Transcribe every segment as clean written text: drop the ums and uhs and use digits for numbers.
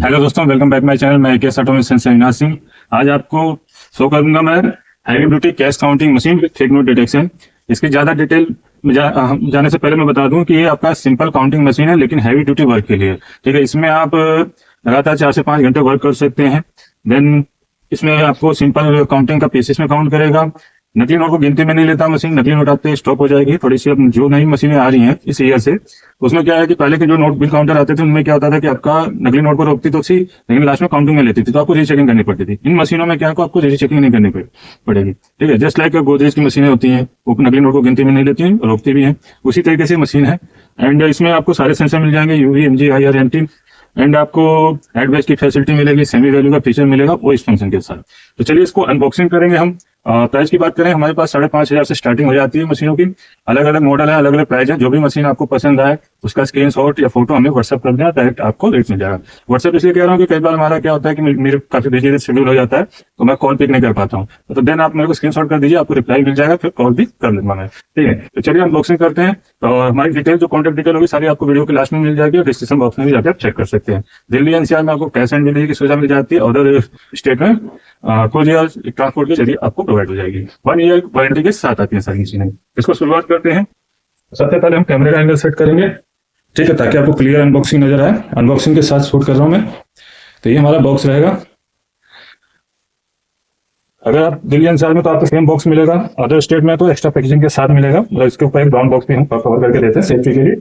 Hello दोस्तों, welcome back my channel. मैं के ऑटोमेशन से अविनाश सिंह। आज आपको शो करूंगा मैं heavy duty cash counting machine with fake note detection. इसकी ज़्यादा डिटेल जाने से पहले मैं बता दूं कि ये आपका सिंपल काउंटिंग मशीन है, लेकिन हैवी ड्यूटी वर्क के लिए। ठीक है, इसमें आप लगातार 4 से 5 घंटे वर्क कर सकते हैं। देन इसमें आपको सिंपल काउंटिंग का पीसेस में काउंट करेगा। नकली नोट को गिनती में नहीं लेता मशीन। नकली नोट आते स्टॉप हो जाएगी। थोड़ी सी अब जो नई मशीनें आ रही हैं इस ईयर से, उसमें क्या है कि पहले के जो नोट बिल काउंटर आते थे उनमें क्या होता था कि आपका नकली नोट को रोकती तो थी, लेकिन लास्ट में काउंटिंग में लेती थी, तो आपको रीचेकिंग करनी पड़ती थी। इन मशीनों में क्या आपको रीचेकिंग नहीं करनी पड़ेगी। ठीक है, जस्ट लाइक गोदरेज की मशीनें होती हैं, वो नकली नोट को गिनती में नहीं लेती हैं, रोकती भी हैं, उसी तरीके से मशीन है। एंड इसमें आपको सारे सेंसर मिल जाएंगे, यूवी, एमजी, IR, एंड आपको एड बैच की फैसिलिटी मिलेगी, सेमी वैल्यू का फीचर मिलेगा वो इस फंक्शन के साथ। तो चलिए इसको अनबॉक्सिंग करेंगे हम। प्राइस की बात करें, हमारे पास 5,500 से स्टार्टिंग हो जाती है मशीनों की। अलग अलग मॉडल है, अलग अलग प्राइस है। जो भी मशीन आपको पसंद आए उसका स्क्रीनशॉट या फोटो हमें व्हाट्सएप कर देना, डायरेक्ट आपको रेट मिल जाएगा। व्हाट्सएप इसलिए कह रहा हूँ कि कई बार हमारा क्या होता है कि मेरे काफी बिजी शेड्यूल हो जाता है, तो मैं कॉल पिक नहीं कर पाता हूँ। तो देन आप मेरे को स्क्रीनशॉट कर दीजिए, आपको रिप्लाई मिल जाएगा, फिर कॉल भी कर लूंगा मैं। ठीक है, तो चलिए अनबॉक्सिंग करते हैं। तो हमारी डिटेल, जो कॉन्टैक्ट डिटेल होगी, सारी आपको वीडियो के लास्ट में मिल जाएगी और डिस्क्रिप्शन बॉक्स में भी जाकर चेक कर सकते हैं। दिल्ली NCR में आपको कैश एंड डिलीवरी की सुविधा मिल जाती है। अदर स्टेट में कोरियर ट्रांसपोर्ट के जरिए आपको प्रोवाइड हो जाएगी। 1 ईयर वारंटी के साथ आती है सारी मशीनें। इसको शुरुआत करते हैं। सबसे पहले हम कैमरे का एंगल सेट करेंगे, ठीक है, ताकि आपको क्लियर अनबॉक्सिंग नजर आए। अनबॉक्सिंग के साथ शूट कर रहा हूं मैं। तो ये हमारा बॉक्स रहेगा। अगर आप दिल्ली NCR में तो आपको सेम बॉक्स मिलेगा, अदर स्टेट में तो एक्स्ट्रा पैकेजिंग के साथ मिलेगा। मतलब इसके ऊपर एक ब्राउन बॉक्स भी हम कवर करके देते हैं सेफ्टी के लिए।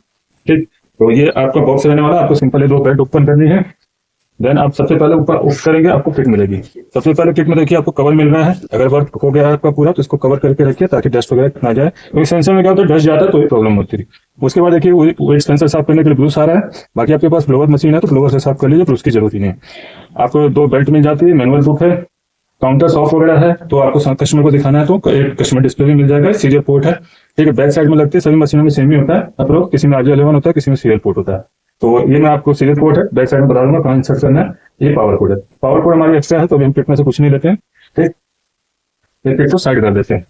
ठीक, तो ये आपका बॉक्स रहने वाला। आपको सिंपल 2 बेल्ट ओपन करनी है। देन आप सबसे पहले ऊपर ऑफ करेंगे, आपको किट मिलेगी। सबसे पहले किट में देखिए आपको कवर मिल रहा है। अगर वर्क हो गया है आपका पूरा, तो इसको कवर करके रखिए ताकि डस्ट वगैरह ना जाए, क्योंकि सेंसर में क्या होता है, डस्ट जाता है तो ये प्रॉब्लम होती है। उसके बाद देखिए वेट सेंसर साफ करने के लिए ब्लूस आ रहा है। बाकी आपके पास ब्लोअर मशीन है तो ब्लोअर से साफ कर लीजिए, ब्लूस की जरूरत ही नहीं है। आपको 2 बेल्ट मिल जाती है, मैनुअल बुक है, काउंटर ऑफ वगैरह है। तो आपको कस्टमर को दिखाना है तो एक कस्टमर डिस्प्ले भी मिल जाएगा। सीरियल पोर्ट है, ठीक है, बैक साइड में लगती है। सभी मशीनों में सेम ही होता है अप्रोक्स, किसी में RJ11 होता है, किसी में सीरियल पोर्ट होता है। तो ये मैं आपको सीरियल पोर्ट है, बैक साइड में बता दूंगा कहाँ इंसर्ट करना है। ये पावर कोड है। पावर कोड हमारी एक्स्ट्रा है, तो अभी हम किट में से कुछ नहीं लेते हैं। ठीक, ये किट को साइड कर देते हैं।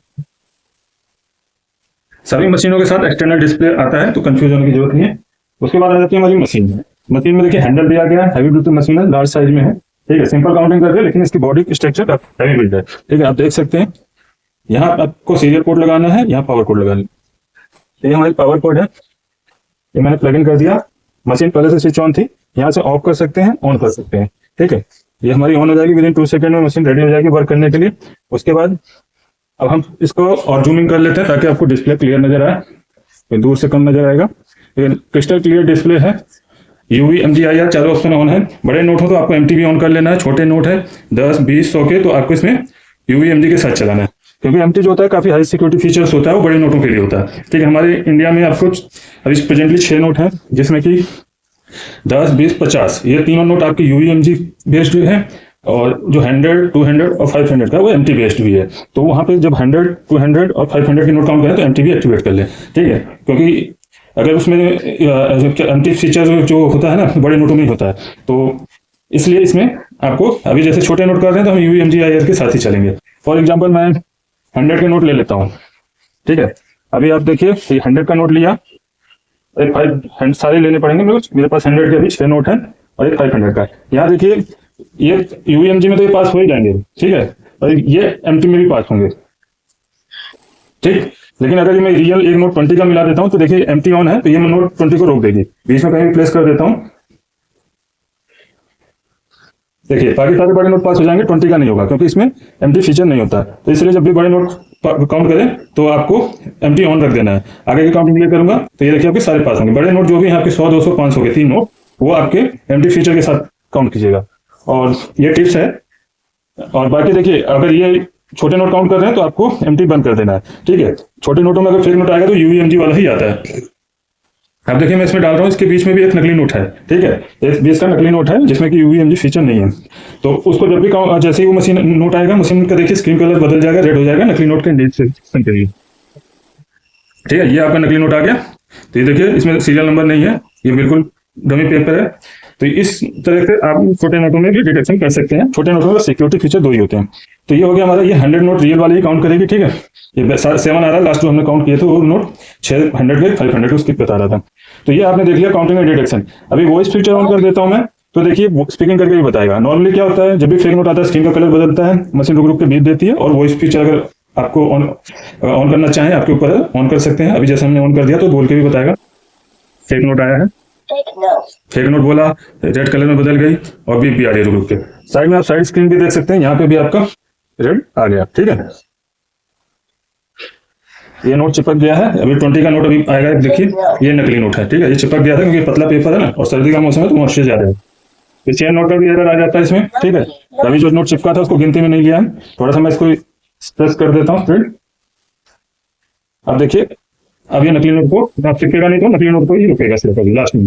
सभी मशीनों के साथ एक्सटर्नल डिस्प्ले आता है, तो कंफ्यूज होने की जरूरत नहीं है। उसके बाद आ जाती है हमारी मशीन में। मशीन में देखिए हैंडल दिया गया है, हैवी ड्यूटी मशीन है, लार्ज साइज में है। ठीक है, सिंपल काउंटिंग करके, लेकिन इसकी बॉडी स्ट्रक्चर हैवी बिल्ड है। ठीक है, आप देख सकते हैं यहाँ आपको सीरियल कोड लगाना है, यहाँ पावर कोड लगाना है। ये हमारी पावर कोड है, ये मैंने प्लग इन कर दिया। मशीन पहले से स्विच ऑन थी, यहाँ से ऑफ कर सकते हैं, ऑन कर सकते हैं। ठीक है, ये हमारी ऑन हो जाएगी। विदिन 2 सेकंड में मशीन रेडी हो जाएगी वर्क करने के लिए। उसके बाद अब हम इसको और जूमिंग कर लेते हैं ताकि आपको डिस्प्ले क्लियर नजर आए, तो दूर से कम नजर आएगा। क्रिस्टल क्लियर डिस्प्ले है। UV, MG, IR चारों ऑप्शन ऑन है। बड़े नोट हो तो आपको MT भी ऑन कर लेना है। छोटे नोट है 10, 20, 100 के, तो आपको इसमें UV, MG के साथ चलाना है, क्योंकि MT जो होता है काफी हाई सिक्योरिटी फीचर्स होता है, वो बड़े नोटों के लिए होता है। ठीक है, हमारे इंडिया में आपको अभी प्रेजेंटली 6 नोट है, जिसमें कि 10, 20, 50 ये तीनों नोट आपकी UV, MG बेस्ड है, और जो 100, 200 और 500 का वो MT बेस्ड भी है। तो वहां पे जब 100, 200 और 500 के नोट काउंट करें तो MT भी एक्टिवेट कर ले। ठीक है, क्योंकि अगर उसमें MT फीचर जो होता है ना, बड़े नोटों में ही होता है, तो इसलिए इसमें आपको अभी जैसे छोटे नोट कर रहे हैं तो हम UV, MG, IR के साथ ही चलेंगे। फॉर एग्जाम्पल मैं 100 के नोट ले लेता हूँ। ठीक है, अभी आप देखिए 100 का नोट लिया, 5 सारे लेने पड़ेंगे मेरे पास 100 के अभी 6 नोट है और एक 500 का। यहाँ देखिए ये UV, MG में तो ये पास हो ही जाएंगे। ठीक है, और ये MT में भी पास होंगे। ठीक, लेकिन अगर मैं रियल एक नोट 20 का मिला देता हूं तो देखिए MT ऑन है, तो ये मैं नोट 20 को रोक देगी। बीच में कहीं भी प्लेस कर देता हूं, देखिए बाकी सारे बड़े नोट पास हो जाएंगे, 20 का नहीं होगा, क्योंकि इसमें MT फीचर नहीं होता। तो इसलिए जब भी बड़े नोट काउंट करें तो आपको MT ऑन रख देना है। आगे की काउंटिंग लिए करूंगा तो ये देखिए आपके सारे पास होंगे। बड़े नोट जो भी यहाँ पे 100, 200, 500 के 3 नोट, वो आपके MT फीचर के साथ काउंट कीजिएगा। और ये टिप्स है। और बाकी देखिए अगर ये छोटे नोट काउंट कर रहे हैं तो आपको MT बंद कर देना है। ठीक है, छोटे नोटों में अगर फेक नोट आएगा तो UV, MG वाला ही आता है। अब देखिए मैं इसमें डाल रहा हूँ, इसके बीच में भी एक नकली नोट है। ठीक है, एक 20 का नकली नोट है जिसमें कि UV, MG फीचर नहीं है। तो उसको जब भी जैसे ही वो मशीन नोट आएगा, मशीन का देखिए स्क्रीन कलर बदल जाएगा, रेड हो जाएगा नकली नोट के इंडिकेशन के लिए। ठीक है, ये आपका नकली नोट आ गया। तो ये देखिए इसमें सीरियल नंबर नहीं है, ये बिल्कुल डमी पेपर है। तो इस तरह से आप छोटे नोटों में भी डिटेक्शन कर सकते हैं। छोटे नोटों में सिक्योरिटी फीचर 2 ही होते हैं। तो ये हो गया हमारा, ये 100 नोट रियल वाले ही काउंट करेगी। ठीक है, ये 7 आ रहा है, लास्ट जो हमने काउंट किए थे वो नोट 600 के 500 के उसकी बता रहा था। तो ये आपने देख लिया काउंटिंग एंड डिटेक्शन। अभी वॉइस फीचर ऑन कर देता हूं मैं, तो देखिए स्पीकिंग करके भी बताएगा। नॉर्मली क्या होता है, जब भी फेक नोट आता है स्क्रीन का कलर बदलता है, मशीन रुक रुक के बीप देती है, और वॉइस फीचर अगर आपको ऑन करना चाहें आपके ऊपर है, ऑन कर सकते हैं। अभी जैसे हमने ऑन कर दिया तो बोल के भी बताएगा फेक नोट आया है, फेक नोट बोला, रेड कलर में बदल गई और बीप भी आ रही है रुक रुक के। साइड में आप साइड स्क्रीन भी देख सकते हैं, यहाँ पे भी आपका रेड आ गया। ठीक है, ये नोट चिपक गया है। अभी 20 का नोट अभी आएगा, देखिए ये नकली नोट है। ठीक है, ये चिपक गया था क्योंकि पतला पेपर है ना, और सर्दी का मौसम है तो मॉइस्चर ज्यादा है, तो चेन नोट का भी एरर आ जाता है इसमें। ठीक है, अभी जो नोट चिपका था उसको गिनती में नहीं लिया है। थोड़ा सा मैं इसको प्रेस कर देता हूँ स्प्रेड। अब देखिए अब ये नकली नोट को आप चिपकेगा नहीं तो नकली नोट को ही रुकेगा सिर्फ अभी लास्ट में।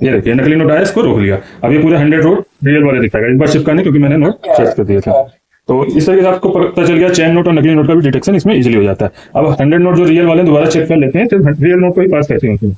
ये देखिए नकली नोट आया, इसको रोक लिया। अब ये पूरा 100 नोट रियल वाले दिखाएगा, इस बार चिपका नहीं क्योंकि मैंने नोट चेक कर दिया था। तो इस तरीके से आपको पता चल गया चैन नोट और नकली नोट का भी डिटेक्शन इसमें इजीली हो जाता है। अब 100 नोट जो रियल वाले दोबारा चेक कर लेते हैं तो रियल नोट को ही पास करते हैं,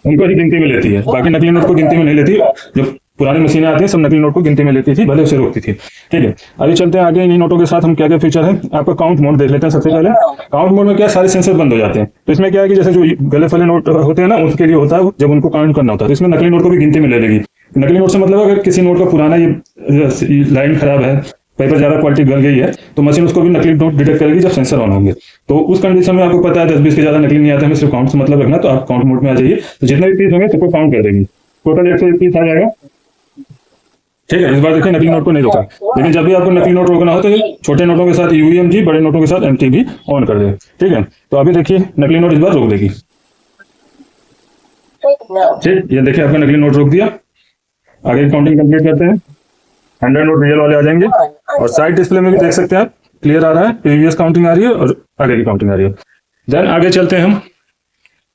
उनको ही गिनती में लेती है, बाकी नकली नोट को गिनती में नहीं लेती। जो पुरानी मशीनें आती हैं सब नकली नोट को गिनती में लेती थी, भले उसे रोकती थी। ठीक है, अभी चलते हैं आगे। इन नोटों के साथ हम क्या क्या फीचर है आपका काउंट मोड देख लेते हैं। सबसे पहले काउंट मोड में क्या सारे सेंसर बंद हो जाते हैं। तो इसमें क्या है कि जैसे जो गले वाले नोट होते हैं ना उनके लिए होता है जब उनको काउंट करना होता है, तो इसमें नकली नोट को भी गिनती में ले लेगी। नकली नोट से मतलब अगर किसी नोट का पुराना ये लाइन खराब है, पेपर ज्यादा क्वालिटी गल गई है, तो मशीन उसको भी नकली नोट डिटेक्ट करेगी जब सेंसर ऑन होंगे। तो उस कंडीशन में आपको पता है 10-20 के ज्यादा नकली नहीं आता है, हमें सिर्फ काउंट से मतलब रखना, तो आप काउंट मोड में आ जाइए। तो जितने भी पीस होंगे सबको काउंट कर देंगे, टोटल 101 पीस आ जाएगा। ठीक है, इस बार देखिए नकली नोट को नहीं रोका, लेकिन जब भी आपको नकली नोट रोकना हो तो छोटे नोटों के साथ यूएमजी, बड़े नोटों के साथ एमटी भी ऑन कर दे। ठीक है, तो अभी देखिए नकली नोट इस बार रोक देगी। ठीक, ये देखिए आपका नकली नोट रोक दिया। आगे काउंटिंग कंप्लीट करते हैं। 100 नोट रियल वाले आ जाएंगे, और साइड डिस्प्ले में भी देख सकते हैं आप क्लियर आ रहा है, प्रीवियस काउंटिंग आ रही है और आगे की काउंटिंग आ रही है। देन आगे चलते हैं हम।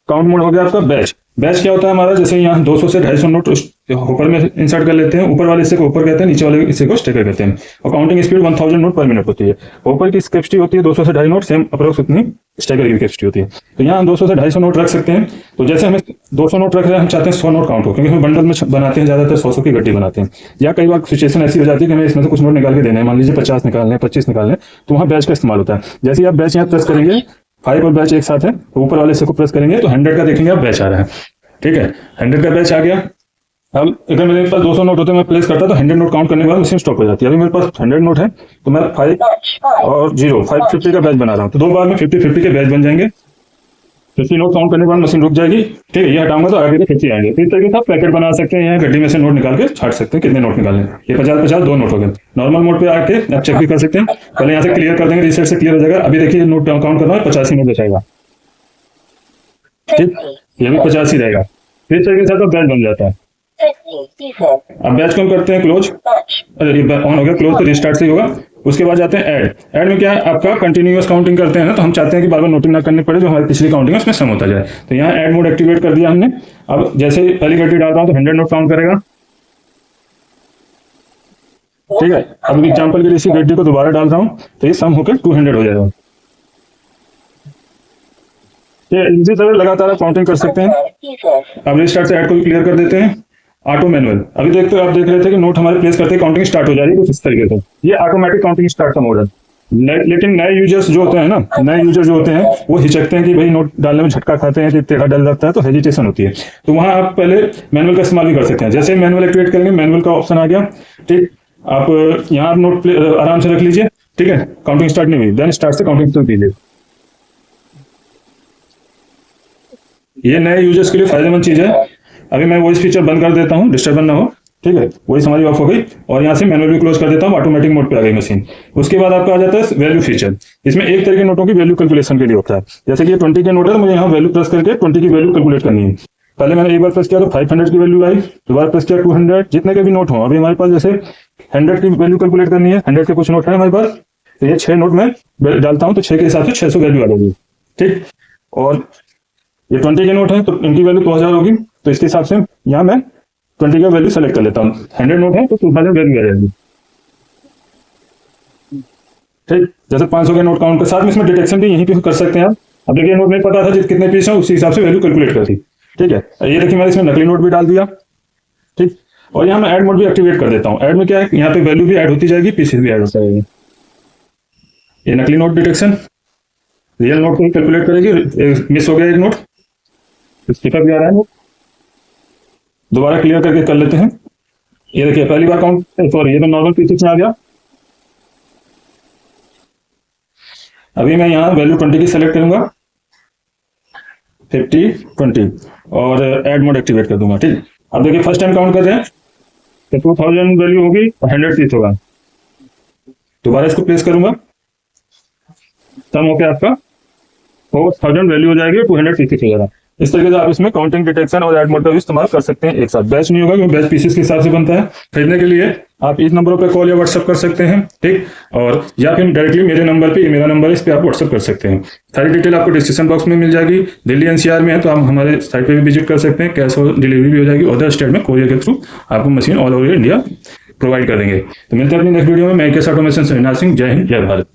काउंट मोड हो गया आपका बैच। बैच क्या होता है हमारा, जैसे यहाँ 200 से 250 नोट ऊपर में इंसर्ट कर लेते हैं। ऊपर वाले हिस्से को ऊपर कहते हैं, नीचे वाले हिस्से को स्टेकर कहते हैं। और काउंटिंग स्पीड 1000 नोट पर मिनट होती है। ऊपर की कैपेसिटी होती है 200 से 250 नोट, सेम अप्रोक्स उतनी स्टेकर की कैपेसिटी होती है। तो यहाँ हम 200 से 250 नोट रख सकते हैं। तो जैसे हमें 200 नोट रख रहे हैं, हम चाहते हैं 100 नोट काउंट हो, क्योंकि हम बंडल में बनाते हैं ज्यादातर 100 की गड्डी बनाते हैं। या कई बार सिचुएशन ऐसी हो जाती है कि हमें इसमें से कुछ नोट निकाल के देने हैं, मान लीजिए 50 निकालने, 25 निकालने, तो वहाँ बैच का इस्तेमाल होता है। जैसे ही आप बैच यहाँ प्रेस करेंगे, 5 और बैच एक साथ है, तो ऊपर वाले से को प्रेस करेंगे तो 100 का देखेंगे आप बैच आ रहा है। ठीक है, 100 का बैच आ गया। अब अगर मेरे पास 200 नोट होते मैं प्लेस करता तो 100 नोट काउंट करने के बाद मशीन स्टॉप हो जाती है। अभी मेरे पास 100 नोट है तो मैं 5 और 0 550 का बैच बना रहा हूँ, तो 2 बार में 50-50 के बैच बन जाएंगे। 50 नोट काउंट करने के बाद मशीन रुक जाएगी। ठीक है, ये हटाऊंगा तो आगे के 50 आएंगे। इस तरीके से आप पैकेट बना सकते हैं, यहाँ गड्डी में से नोट निकाल के छाट सकते हैं कितने नोट निकालें। ये 50-50 2 नोट हो गए। नॉर्मल मोड पे आके आप चेक भी कर सकते हैं। पहले यहाँ से क्लियर कर देंगे, रिसेट से क्लियर हो जाएगा। अभी देखिए नोट काउंट करना है, 85 नोट बचाएगा। ठीक, ये भी 50 ही रहेगा। इस तरीके से आपका बैच बन जाता है। अब बैच को हम करते हैं क्लोज। अरे ये ऑन हो गया, क्लोज तो रिस्टार्ट से ही होगा। उसके बाद जाते हैं ऐड। ऐड में क्या है, आपका कंटिन्यूअस काउंटिंग करते हैं ना, तो हम चाहते हैं कि बार बार नोटिंग ना करनी पड़े, जो हमारी पिछली काउंटिंग है उसमें सम होता जाए। तो यहाँ ऐड मोड एक्टिवेट कर दिया हमने। अब जैसे पहली गड्डी डाल रहा हूँ तो 100 नोट काउंट करेगा। ठीक है, अब एग्जाम्पल के लिए इसी गड्डी को दोबारा डाल रहा हूँ तो ये सम होकर 200 हो जाएगा। ये इसी तरह लगातार काउंटिंग कर सकते हैं। अब रिस्टार्ट से ऐड को भी क्लियर कर देते हैं। ऑटो मैनुअल, अभी देखते आप देख रहे थे कि नोट हमारे प्लेस करते काउंटिंग स्टार्ट हो जा रही है कुछ इस तरीके से। ये ऑटोमेटिक काउंटिंग स्टार्ट का मोड है। लेकिन नए यूजर्स जो होते हैं ना, नए यूजर जो होते हैं वो हिचकते हैं कि भाई नोट डालने में झटका खाते हैं कि टेढ़ा डल लगता है, तो हेजिटेशन होती है। तो वहां आप पहले मैनुअल का इस्तेमाल भी कर सकते हैं। जैसे मैनुअल एक्टिवेट करेंगे, मैनुअल का ऑप्शन आ गया। ठीक, आप यहाँ नोट आराम से रख लीजिए। ठीक है, काउंटिंग स्टार्ट नहीं हुई, देन स्टार्ट से काउंटिंग शुरू कीजिए। ये नए यूजर्स के लिए फायदेमंद चीज है। अभी मैं वॉइस फीचर बंद कर देता हूँ, डिस्टर्ब ना हो। ठीक है, वॉइस हमारी ऑफ हो गई, और यहाँ से मैनुअल भी क्लोज कर देता हूँ, ऑटोमेटिक मोड पे आ गई मशीन। उसके बाद आपका आ जाता है वैल्यू फीचर। इसमें एक तरह के नोटों की वैल्यू कैलकुलेशन के लिए होता है। जैसे कि ये 20 के नोट है तो मुझे यहाँ वैल्यू प्रेस करके 20 की वैल्यू कैलकुलेट करनी है। पहले मैंने एक बार प्रेस किया तो 500 की वैल्यू आई, दोबारा प्रेस किया 200, जितने के भी नोट हो। अभी हमारे पास जैसे 100 की वैल्यू कैलकुलेट करनी है, 100 के कुछ नोट है हमारे पास, तो ये 6 नोट में डालता हूँ तो 6 के हिसाब से 600 वैल्यू आ जाएगी। ठीक, और ये 20 के नोट है तो इनकी वैल्यू 2000 होगी, तो इसके हिसाब से यहाँ मैं 20 का वैल्यू सेलेक्ट कर लेता हूँ। 100 नोट है तो 2000 वैल्यू आ जाएगी। ठीक, जैसे 500 के नोट काउंट के साथ में इसमें डिटेक्शन भी यहीं पे कर सकते हैं आप। अब देखिए नोट नहीं पता था कितने पीस हैं, उसी हिसाब से वैल्यू कैलकुलेट कर दी। ठीक है, ये देखिए मैंने इसमें नकली नोट भी डाल दिया। ठीक, और यहाँ मैं ऐड मोड भी एक्टिवेट कर देता हूँ। ऐड में क्या है, यहाँ पे वैल्यू भी ऐड होती जाएगी, पीसेस भी ऐड होता जाएगी। ये नकली नोट डिटेक्शन रियल नोट को कैलकुलेट करेगी। मिस हो गया एक नोट, स्टिकर भी आ रहा है। दोबारा क्लियर करके कर लेते हैं। ये देखिए पहली बार काउंट, सॉरी ये तो नॉर्मल पीसेस में आ गया। अभी मैं यहाँ वैल्यू 20 की सेलेक्ट करूंगा, 50 20 और ऐड मोड एक्टिवेट कर दूंगा। ठीक, अब देखिए फर्स्ट टाइम काउंट कर रहे हैं तो 2000 वैल्यू होगी, 100 पीस होगा। दोबारा इसको प्लेस करूंगा, सम होकर आपका 4000 वैल्यू हो जाएगी, 200 पीसेस वगैरह। इस तरीके से आप इसमें काउंटिंग डिटेक्शन और ऐड मोड का भी इस्तेमाल कर सकते हैं एक साथ। बैच नहीं होगा क्योंकि बैच पीसेस के हिसाब से बनता है। खरीदने के लिए आप इस नंबरों पर कॉल या व्हाट्सएप कर सकते हैं, ठीक, और या फिर डायरेक्टली मेरे नंबर पे, ये मेरा नंबर है, इस पे आप व्हाट्सएप कर सकते हैं। सारी डिटेल आपको डिस्क्रिप्शन बॉक्स में मिल जाएगी। दिल्ली एनसीआर में है तो आप हमारे साइट पे भी विजिट कर सकते हैं, कैश ऑन डिलीवरी भी हो जाएगी। अदर स्टेट में कोरियर के थ्रू आपको machine all over India provide करेंगे। तो मिलते हैं अपनी नेक्स्ट वीडियो में। मैं केस ऑटोमेशन से अविनाश सिंह। जय हिंद, जय भारत।